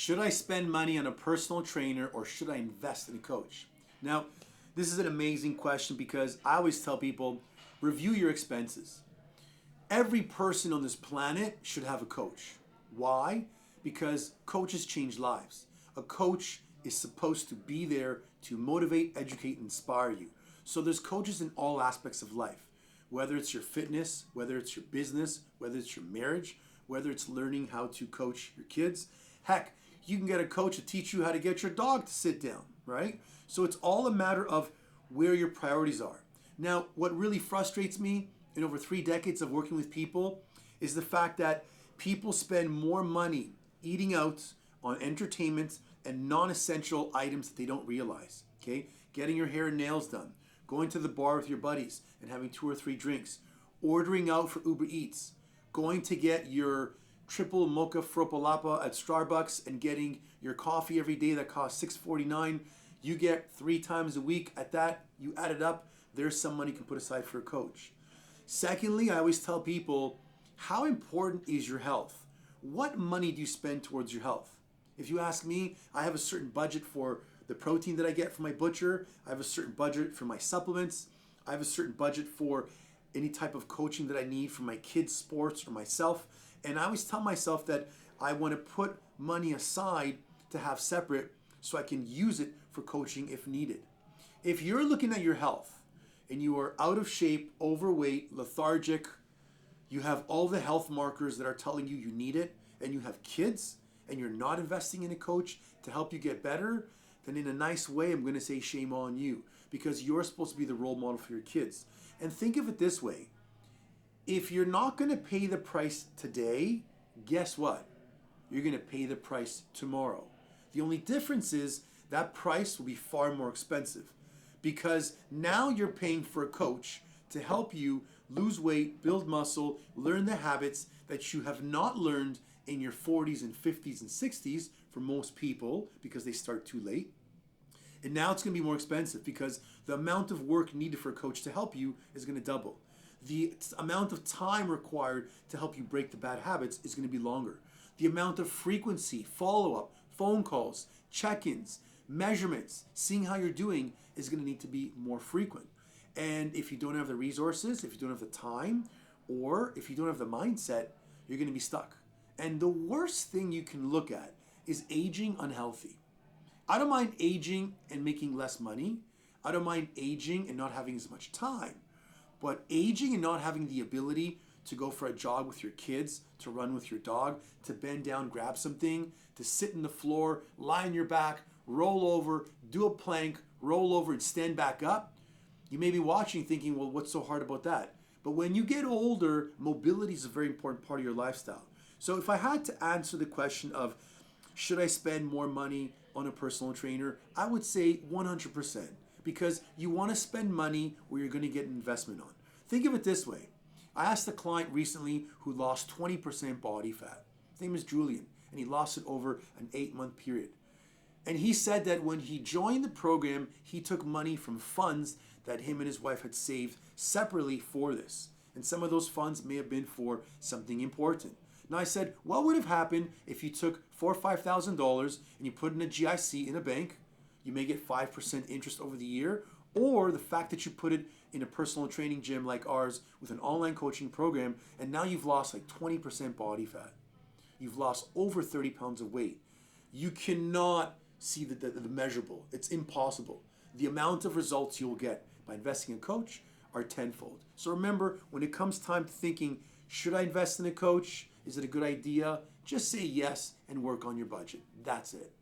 Should I spend money on a personal trainer or should I invest in a coach? Now, this is an amazing question because I always tell people, review your expenses. Every person on this planet should have a coach. Why? Because coaches change lives. A coach is supposed to be there to motivate, educate, and inspire you. So there's coaches in all aspects of life, whether it's your fitness, whether it's your business, whether it's your marriage, whether it's learning how to coach your kids. Heck, you can get a coach to teach you how to get your dog to sit down, right? So it's all a matter of where your priorities are. Now, what really frustrates me in over 3 decades of working with people is the fact that people spend more money eating out on entertainment and non-essential items that they don't realize, okay? Getting your hair and nails done, going to the bar with your buddies and having 2 or 3 drinks, ordering out for Uber Eats, going to get your triple mocha froppolapa at Starbucks and getting your coffee every day that costs $6.49. You get 3 times a week at that, you add it up, there's some money you can put aside for a coach. Secondly, I always tell people, how important is your health? What money do you spend towards your health? If you ask me, I have a certain budget for the protein that I get from my butcher. I have a certain budget for my supplements. I have a certain budget for any type of coaching that I need for my kids' sports or myself. And I always tell myself that I want to put money aside to have separate so I can use it for coaching if needed. If you're looking at your health and you are out of shape, overweight, lethargic, you have all the health markers that are telling you you need it, and you have kids, and you're not investing in a coach to help you get better, then in a nice way, I'm going to say shame on you, because you're supposed to be the role model for your kids. And think of it this way. If you're not going to pay the price today, guess what? You're going to pay the price tomorrow. The only difference is that price will be far more expensive, because now you're paying for a coach to help you lose weight, build muscle, learn the habits that you have not learned in your 40s and 50s and 60s for most people because they start too late. And now it's going to be more expensive because the amount of work needed for a coach to help you is going to double. The amount of time required to help you break the bad habits is going to be longer. The amount of frequency, follow-up, phone calls, check-ins, measurements, seeing how you're doing is going to need to be more frequent. And if you don't have the resources, if you don't have the time, or if you don't have the mindset, you're going to be stuck. And the worst thing you can look at is aging unhealthy. I don't mind aging and making less money. I don't mind aging and not having as much time. But aging and not having the ability to go for a jog with your kids, to run with your dog, to bend down, grab something, to sit in the floor, lie on your back, roll over, do a plank, roll over and stand back up. You may be watching thinking, well, what's so hard about that? But when you get older, mobility is a very important part of your lifestyle. So if I had to answer the question of, should I spend more money on a personal trainer? I would say 100%, because you want to spend money where you're going to get an investment on. Think of it this way. I asked a client recently who lost 20% body fat. His name is Julian, and he lost it over an 8-month period. And he said that when he joined the program, he took money from funds that him and his wife had saved separately for this. And some of those funds may have been for something important. Now I said, what would have happened if you took $4,000 or $5,000 and you put in a GIC in a bank? You may get 5% interest over the year, or the fact that you put it in a personal training gym like ours with an online coaching program, and now you've lost like 20% body fat. You've lost over 30 pounds of weight. You cannot see the measurable. It's impossible. The amount of results you'll get by investing in a coach are tenfold. So remember, when it comes time to thinking, should I invest in a coach? Is it a good idea? Just say yes and work on your budget. That's it.